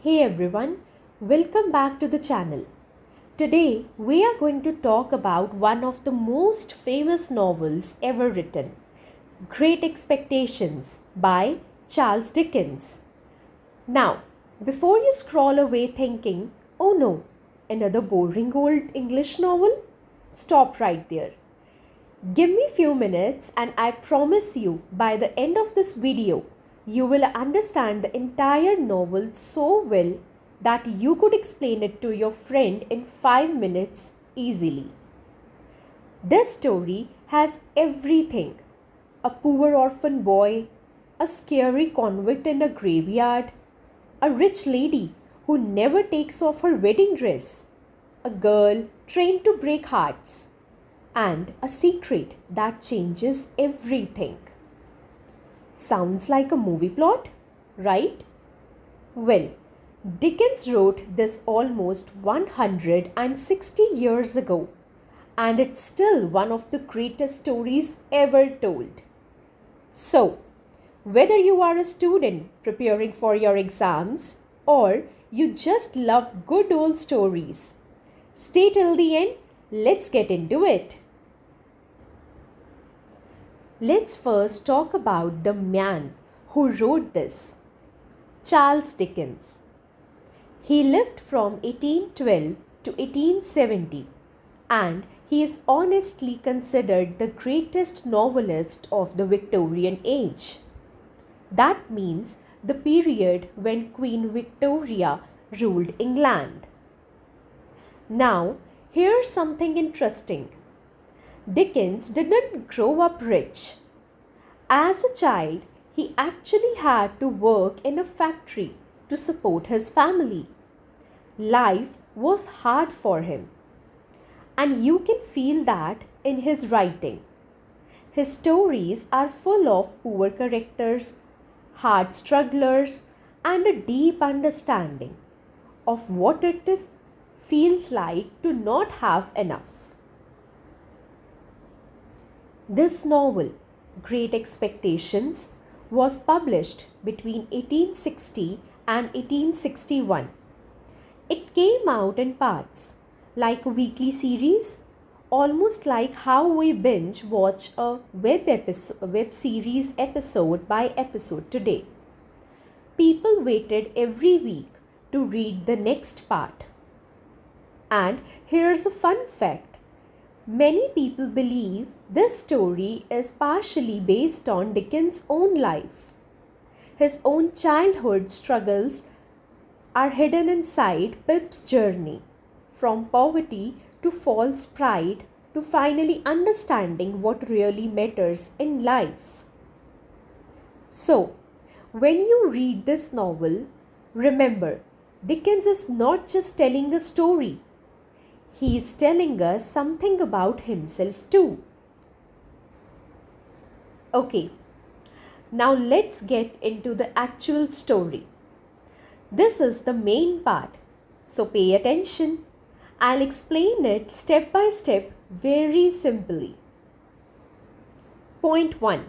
Hey everyone, welcome back to the channel. Today we are going to talk about one of the most famous novels ever written, Great Expectations by Charles Dickens. Now, before you scroll away thinking, oh no, another boring old English novel, stop right there. Give me few minutes and I promise you by the end of this video you will understand the entire novel so well that you could explain it to your friend in 5 minutes easily. This story has everything: a poor orphan boy, a scary convict in a graveyard, a rich lady who never takes off her wedding dress, a girl trained to break hearts, and a secret that changes everything. Sounds like a movie plot, right? Well, Dickens wrote this almost 160 years ago, and it's still one of the greatest stories ever told. So, whether you are a student preparing for your exams or you just love good old stories, stay till the end. Let's get into it. Let's first talk about the man who wrote this, Charles Dickens. He lived from 1812 to 1870 and he is honestly considered the greatest novelist of the Victorian age. That means the period when Queen Victoria ruled England. Now, here's something interesting. Dickens didn't grow up rich. As a child, he actually had to work in a factory to support his family. Life was hard for him, and you can feel that in his writing. His stories are full of poor characters, hard strugglers, and a deep understanding of what it feels like to not have enough. This novel, Great Expectations, was published between 1860 and 1861. It came out in parts, like a weekly series, almost like how we binge watch a web series episode by episode today. People waited every week to read the next part. And here's a fun fact. Many people believe this story is partially based on Dickens' own life. His own childhood struggles are hidden inside Pip's journey, from poverty to false pride to finally understanding what really matters in life. So, when you read this novel, remember, Dickens is not just telling a story. He is telling us something about himself too. Okay, now let's get into the actual story. This is the main part, so pay attention. I'll explain it step by step very simply. Point 1.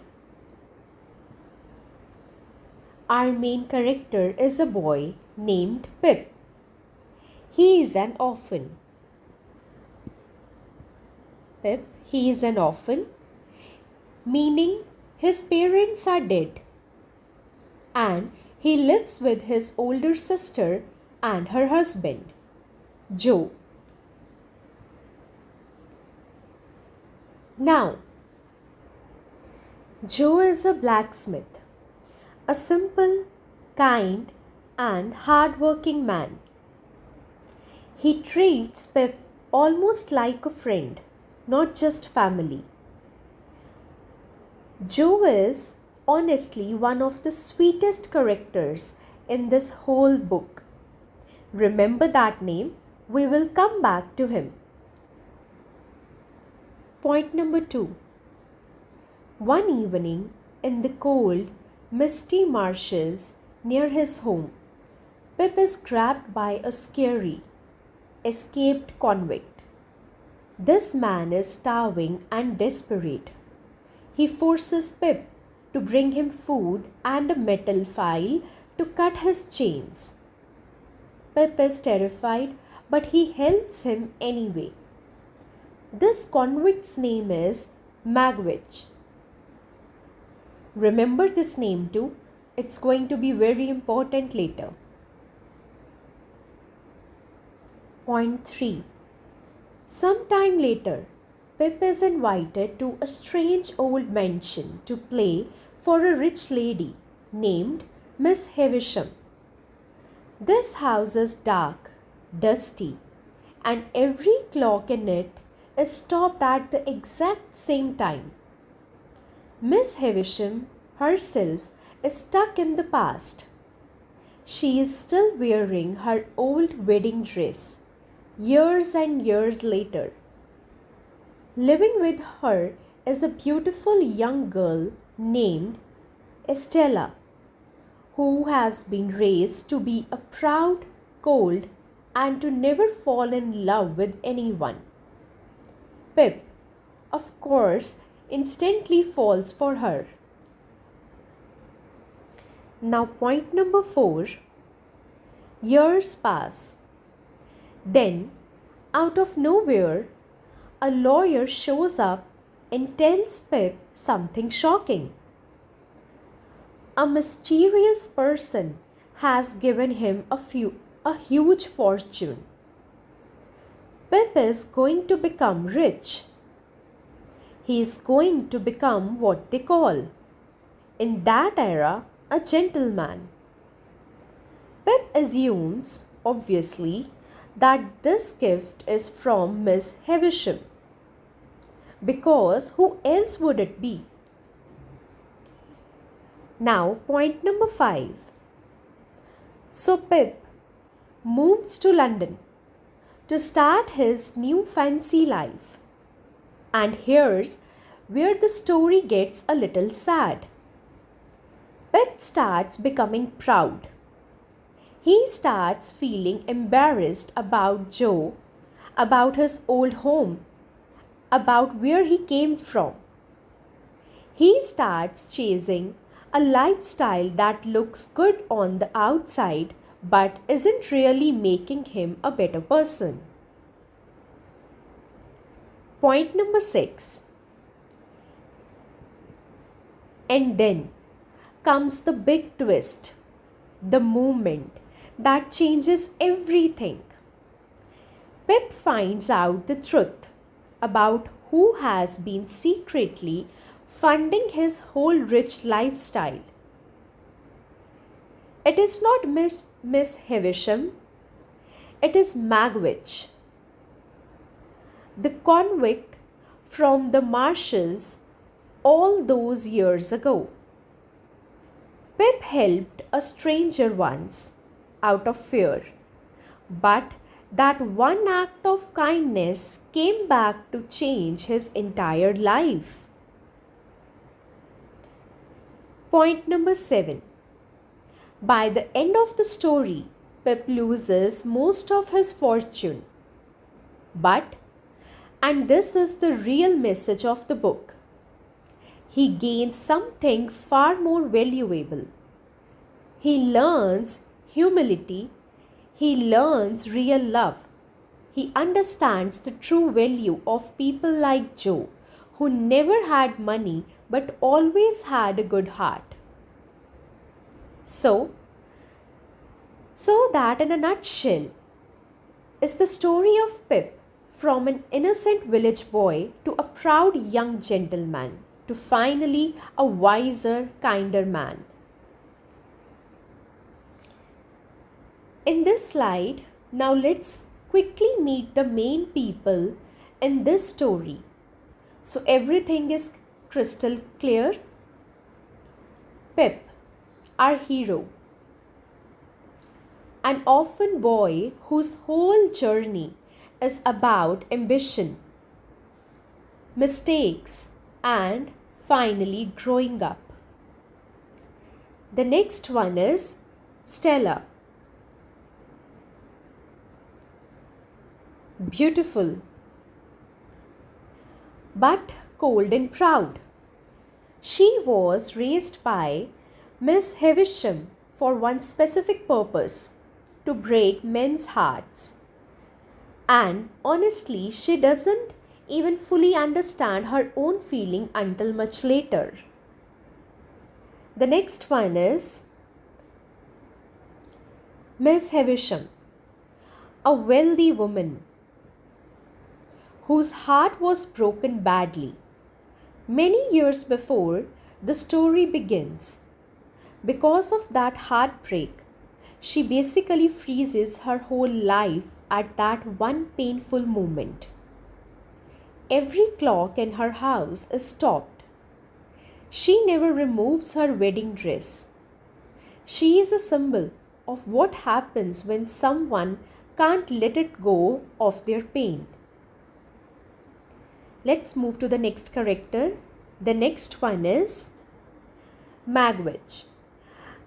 Our main character is a boy named Pip. He is an orphan. He is an orphan, meaning his parents are dead, and he lives with his older sister and her husband, Joe. Now, Joe is a blacksmith, a simple, kind, and hard-working man. He treats Pip almost like a friend, not just family. Joe is honestly one of the sweetest characters in this whole book. Remember that name, we will come back to him. Point number 2. One evening in the cold, misty marshes near his home, Pip is grabbed by a scary, escaped convict. This man is starving and desperate. He forces Pip to bring him food and a metal file to cut his chains. Pip is terrified, but he helps him anyway. This convict's name is Magwitch. Remember this name too. It's going to be very important later. Point 3. Sometime later, Pip is invited to a strange old mansion to play for a rich lady named Miss Havisham. This house is dark, dusty, and every clock in it is stopped at the exact same time. Miss Havisham herself is stuck in the past. She is still wearing her old wedding dress years and years later. Living with her is a beautiful young girl named Estella, who has been raised to be a proud, cold, and to never fall in love with anyone. Pip, of course, instantly falls for her. Now, point number 4. Years pass. Then, out of nowhere, a lawyer shows up and tells Pip something shocking. A mysterious person has given him a huge fortune. Pip is going to become rich. He is going to become what they call, in that era, a gentleman. Pip assumes, obviously, that this gift is from Miss Havisham, because who else would it be? Now, point number 5. So Pip moves to London to start his new fancy life. And here's where the story gets a little sad. Pip starts becoming proud. He starts feeling embarrassed about Joe, about his old home, about where he came from. He starts chasing a lifestyle that looks good on the outside but isn't really making him a better person. Point number 6. And then comes the big twist, the moment that changes everything. Pip finds out the truth about who has been secretly funding his whole rich lifestyle. It is not Miss Havisham, it is Magwitch, the convict from the marshes all those years ago. Pip helped a stranger once out of fear, but that one act of kindness came back to change his entire life. Point number 7. By the end of the story, Pip loses most of his fortune. But, and this is the real message of the book, he gains something far more valuable. He learns humility. He learns real love. He understands the true value of people like Joe, who never had money but always had a good heart. So that in a nutshell is the story of Pip, from an innocent village boy to a proud young gentleman to finally a wiser, kinder man. In this slide, now let's quickly meet the main people in this story, so everything is crystal clear. Pip, our hero, an orphan boy whose whole journey is about ambition, mistakes, and finally growing up. The next one is Stella. Beautiful, but cold and proud. She was raised by Miss Havisham for one specific purpose, to break men's hearts. And honestly, she doesn't even fully understand her own feeling until much later. The next one is Miss Havisham, a wealthy woman whose heart was broken badly. Many years before the story begins, because of that heartbreak, she basically freezes her whole life at that one painful moment. Every clock in her house is stopped. She never removes her wedding dress. She is a symbol of what happens when someone can't let it go of their pain. Let's move to the next character. The next one is Magwitch.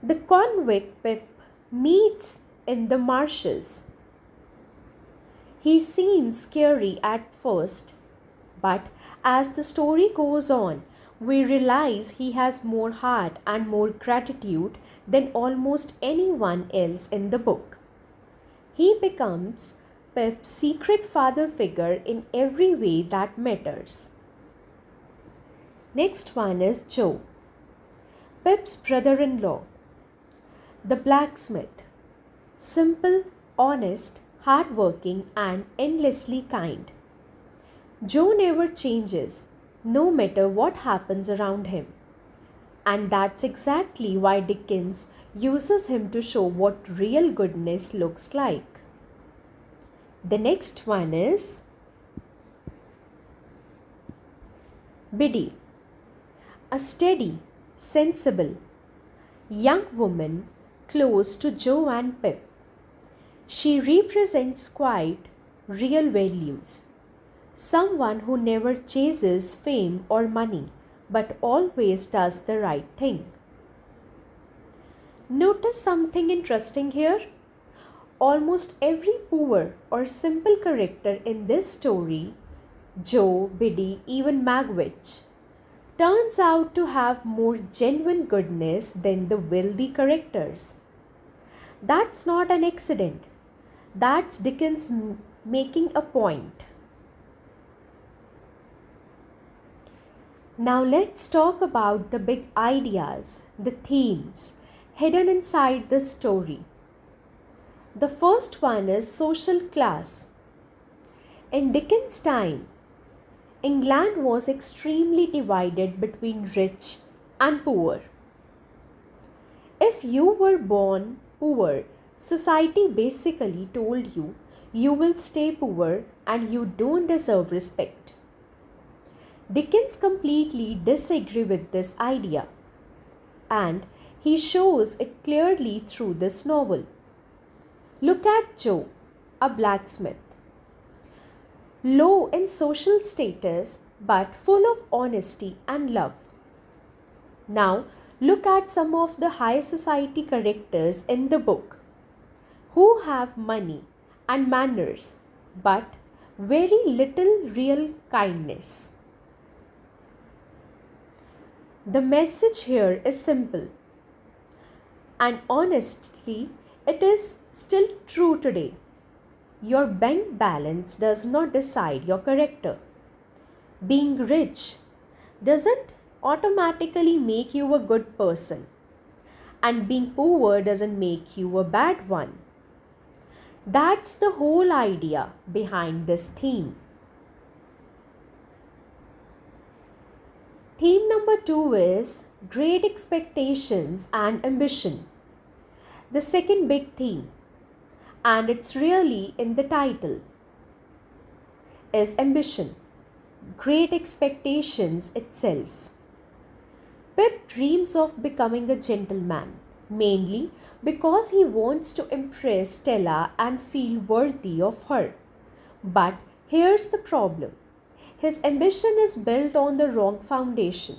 The convict Pip meets in the marshes. He seems scary at first, but as the story goes on, we realize he has more heart and more gratitude than almost anyone else in the book. He becomes Pip's secret father figure in every way that matters. Next one is Joe, Pip's brother-in-law, the blacksmith. Simple, honest, hardworking, and endlessly kind. Joe never changes, no matter what happens around him. And that's exactly why Dickens uses him to show what real goodness looks like. The next one is Biddy, a steady, sensible, young woman close to Joe and Pip. She represents quite real values. Someone who never chases fame or money, but always does the right thing. Notice something interesting here? Almost every poor or simple character in this story, Joe, Biddy, even Magwitch, turns out to have more genuine goodness than the wealthy characters. That's not an accident. That's Dickens making a point. Now let's talk about the big ideas, the themes hidden inside the story. The first one is social class. In Dickens' time, England was extremely divided between rich and poor. If you were born poor, society basically told you you will stay poor and you don't deserve respect. Dickens completely disagrees with this idea, and he shows it clearly through this novel. Look at Joe, a blacksmith. Low in social status but full of honesty and love. Now, look at some of the high society characters in the book who have money and manners but very little real kindness. The message here is simple, and honestly, it is still true today. Your bank balance does not decide your character. Being rich doesn't automatically make you a good person, and being poor doesn't make you a bad one. That's the whole idea behind this theme. Theme number 2 is Great Expectations and Ambition. The second big theme, and it's really in the title, is ambition. Great Expectations itself. Pip dreams of becoming a gentleman, mainly because he wants to impress Stella and feel worthy of her. But here's the problem. His ambition is built on the wrong foundation.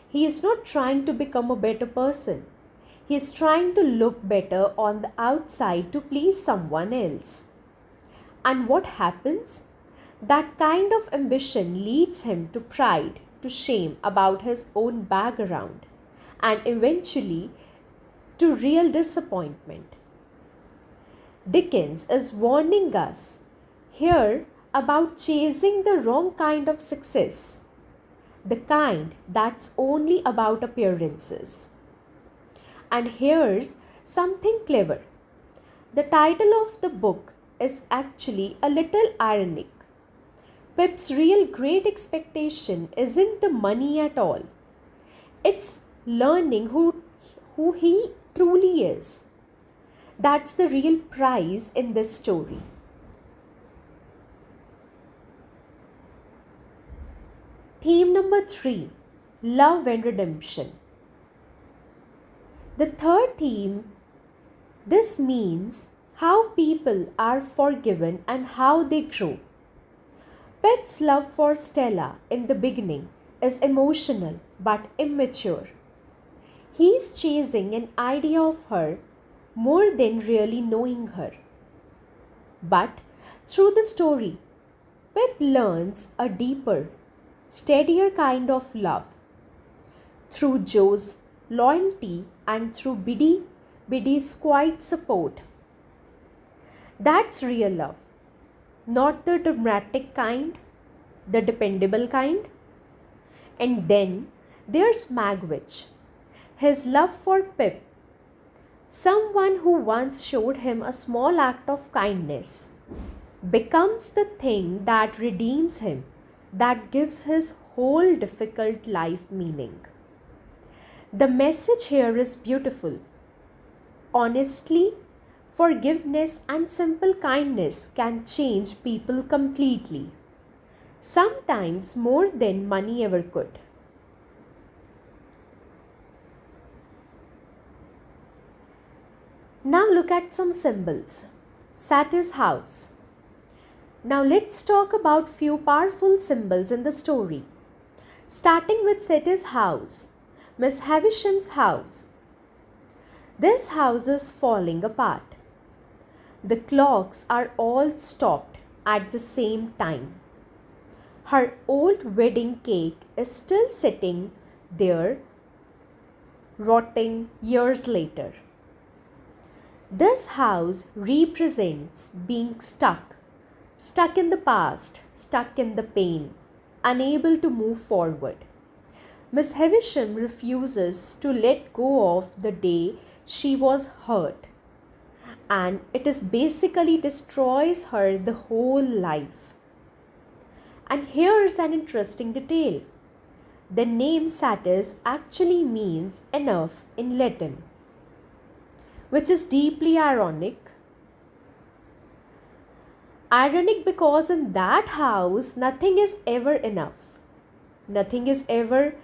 He is not trying to become a better person. He is trying to look better on the outside to please someone else. And what happens? That kind of ambition leads him to pride, to shame about his own background, and eventually to real disappointment. Dickens is warning us here about chasing the wrong kind of success, the kind that's only about appearances. And here's something clever. The title of the book is actually a little ironic. Pip's real great expectation isn't the money at all. It's learning who he truly is. That's the real prize in this story. Theme number 3, Love and Redemption. The third theme, this means how people are forgiven and how they grow. Pip's love for Stella in the beginning is emotional but immature. He's chasing an idea of her more than really knowing her. But through the story, Pip learns a deeper, steadier kind of love. Through Joe's loyalty and through Biddy's quiet support. That's real love. Not the dramatic kind, the dependable kind. And then there's Magwitch, his love for Pip, someone who once showed him a small act of kindness, becomes the thing that redeems him, that gives his whole difficult life meaning. The message here is beautiful. Honestly, forgiveness and simple kindness can change people completely, sometimes more than money ever could. Now look at some symbols. Satyr's house. Now let's talk about few powerful symbols in the story. Starting with Satyr's house, Miss Havisham's house. This house is falling apart. The clocks are all stopped at the same time. Her old wedding cake is still sitting there, rotting years later. This house represents being stuck in the past, stuck in the pain, unable to move forward. Miss Havisham refuses to let go of the day she was hurt, and it is basically destroys her the whole life. And here's an interesting detail. The name Satyrs actually means enough in Latin, which is deeply ironic. Ironic because in that house, nothing is ever enough. Nothing is ever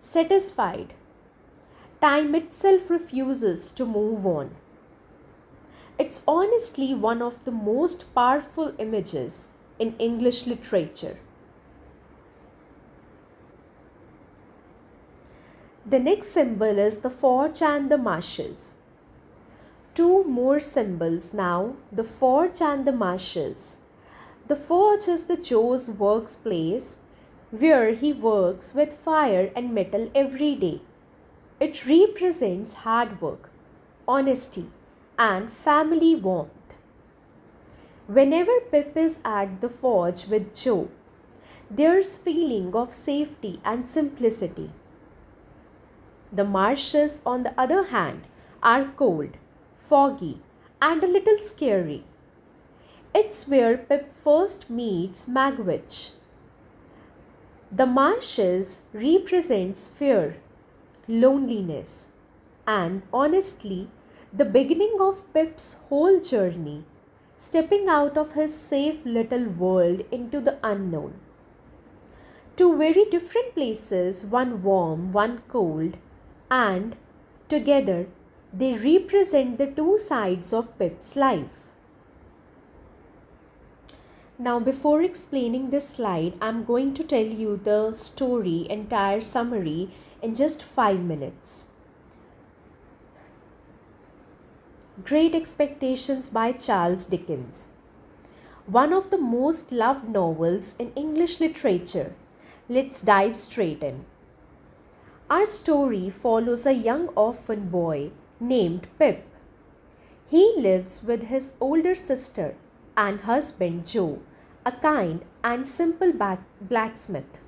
satisfied. Time itself refuses to move on. It's honestly one of the most powerful images in English literature. The next symbol is the forge and the marshes. Two more symbols now, the forge and the marshes. The forge is the Joe's workplace where he works with fire and metal every day. It represents hard work, honesty, and family warmth. Whenever Pip is at the forge with Joe, there's feeling of safety and simplicity. The marshes, on the other hand, are cold, foggy, and a little scary. It's where Pip first meets Magwitch. The marshes represents fear, loneliness, and honestly, the beginning of Pip's whole journey, stepping out of his safe little world into the unknown. Two very different places, one warm, one cold, and together they represent the two sides of Pip's life. Now, before explaining this slide, I'm going to tell you the story, entire summary in just 5 minutes. Great Expectations by Charles Dickens. One of the most loved novels in English literature. Let's dive straight in. Our story follows a young orphan boy named Pip. He lives with his older sister and husband Joe, a kind and simple blacksmith.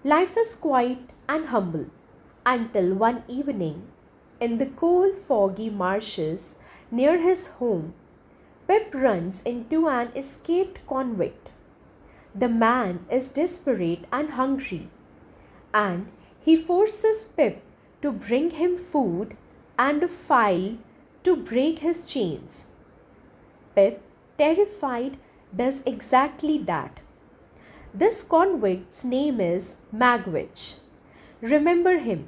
Life is quiet and humble until one evening, in the cold, foggy marshes near his home, Pip runs into an escaped convict. The man is desperate and hungry, and he forces Pip to bring him food and a file to break his chains. Pip, terrified, does exactly that. This convict's name is Magwitch. Remember him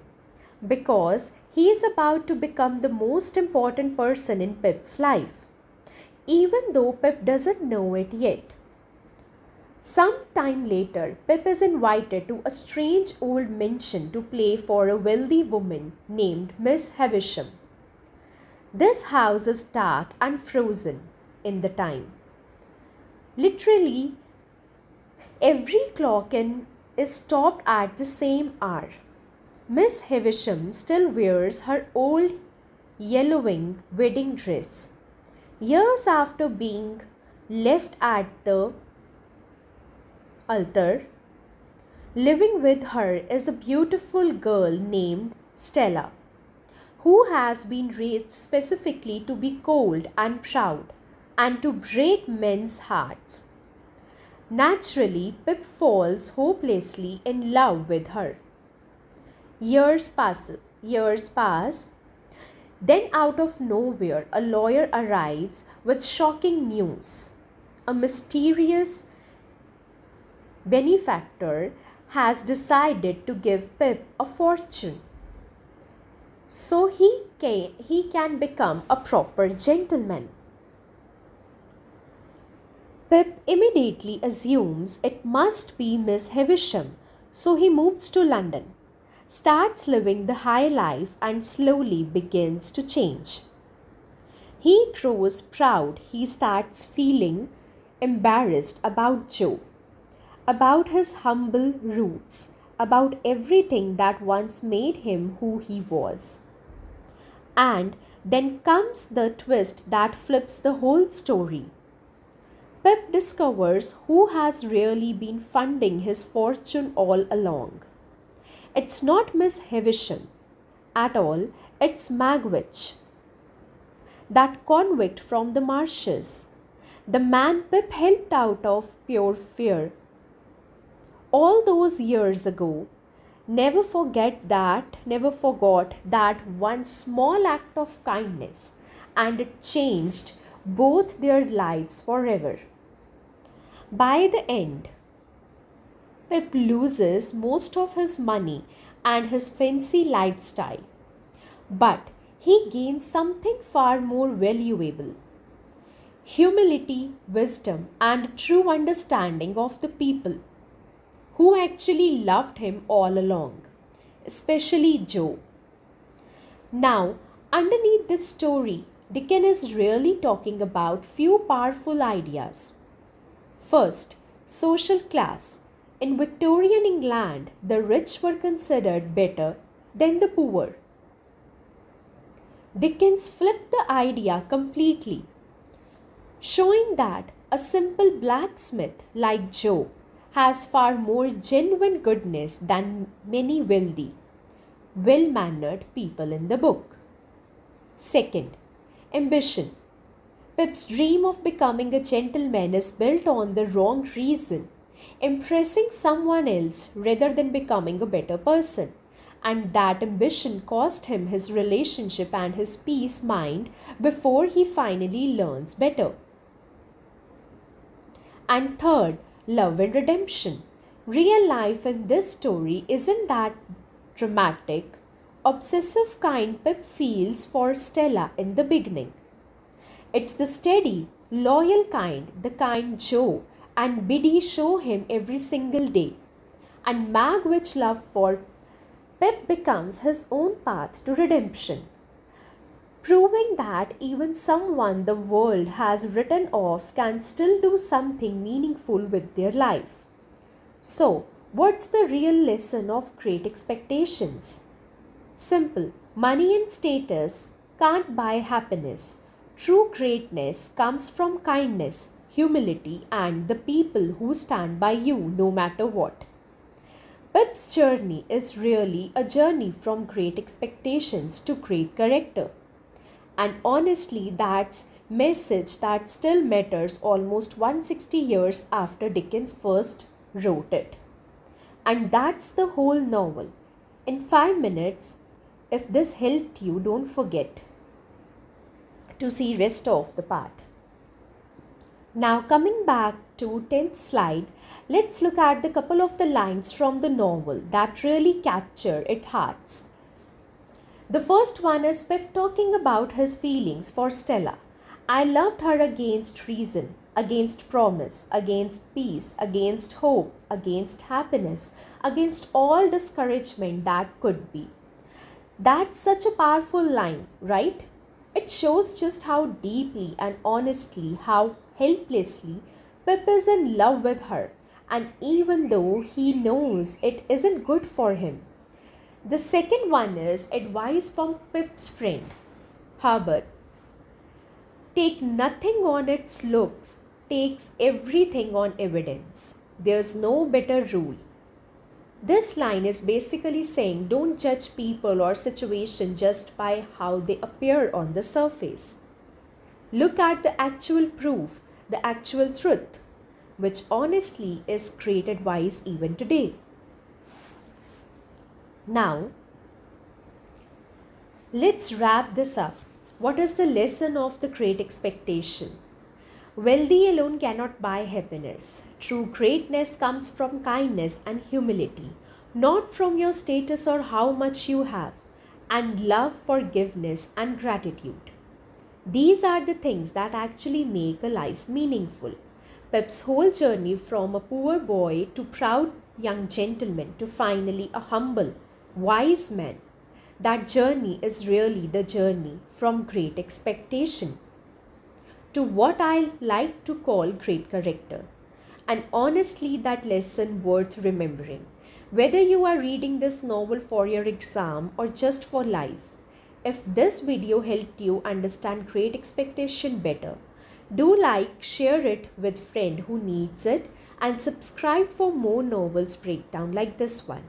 because he is about to become the most important person in Pip's life, even though Pip doesn't know it yet. Some time later, Pip is invited to a strange old mansion to play for a wealthy woman named Miss Havisham. This house is dark and frozen in the time. Literally, every clock is stopped at the same hour. Miss Havisham still wears her old yellowing wedding dress. Years after being left at the altar, living with her is a beautiful girl named Stella, who has been raised specifically to be cold and proud and to break men's hearts. Naturally, Pip falls hopelessly in love with her. Years pass. Then, out of nowhere, a lawyer arrives with shocking news. A mysterious benefactor has decided to give Pip a fortune so he can become a proper gentleman. Pip immediately assumes it must be Miss Havisham, so he moves to London, starts living the high life, and slowly begins to change. He grows proud, he starts feeling embarrassed about Joe, about his humble roots, about everything that once made him who he was. And then comes the twist that flips the whole story. Pip discovers who has really been funding his fortune all along. It's not Miss Havisham at all, it's Magwitch, that convict from the marshes, the man Pip helped out of pure fear all those years ago. Never forgot that one small act of kindness, and it changed both their lives forever. By the end, Pip loses most of his money and his fancy lifestyle, but he gains something far more valuable: humility, wisdom, and true understanding of the people who actually loved him all along, especially Joe. Now, underneath this story, Dickens is really talking about few powerful ideas. First, social class. In Victorian England, the rich were considered better than the poor. Dickens flipped the idea completely, showing that a simple blacksmith like Joe has far more genuine goodness than many wealthy, well-mannered people in the book. Second, ambition. Pip's dream of becoming a gentleman is built on the wrong reason, impressing someone else rather than becoming a better person. And that ambition cost him his relationship and his peace mind before he finally learns better. And third, love and redemption. Real life in this story isn't that dramatic, obsessive kind Pip feels for Stella in the beginning. It's the steady, loyal kind, the kind Joe and Biddy show him every single day. And Magwitch's love for Pip becomes his own path to redemption, proving that even someone the world has written off can still do something meaningful with their life. So, what's the real lesson of Great Expectations? Simple: money and status can't buy happiness, True greatness comes from kindness, humility, and the people who stand by you no matter what. Pip's journey is really a journey from great expectations to great character. And honestly, that's message that still matters almost 160 years after Dickens first wrote it. And that's the whole novel. In 5 minutes, if this helped you, don't forget to see rest of the part. Now coming back to 10th slide, let's look at the couple of the lines from the novel that really capture its hearts. The first one is Pip talking about his feelings for Stella. I loved her against reason, against promise, against peace, against hope, against happiness, against all discouragement that could be. That's such a powerful line, right? It shows just how deeply and honestly, how helplessly Pip is in love with her, and even though he knows it isn't good for him. The second one is advice from Pip's friend, Herbert. Take nothing on its looks, takes everything on evidence. There's no better rule. This line is basically saying don't judge people or situation just by how they appear on the surface. Look at the actual proof, the actual truth, which honestly is great advice even today. Now, let's wrap this up. What is the lesson of the great expectation? Wealthy alone cannot buy happiness. True greatness comes from kindness and humility, not from your status or how much you have, and love, forgiveness, and gratitude. These are the things that actually make a life meaningful. Pep's whole journey from a poor boy to proud young gentleman to finally a humble, wise man, that journey is really the journey from great expectation to what I like to call great character. And honestly, that lesson worth remembering. Whether you are reading this novel for your exam or just for life, if this video helped you understand great expectation better, do like, share it with friend who needs it, and subscribe for more novels breakdown like this one.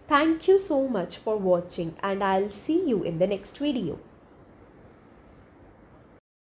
Thank you so much for watching, and I'll see you in the next video.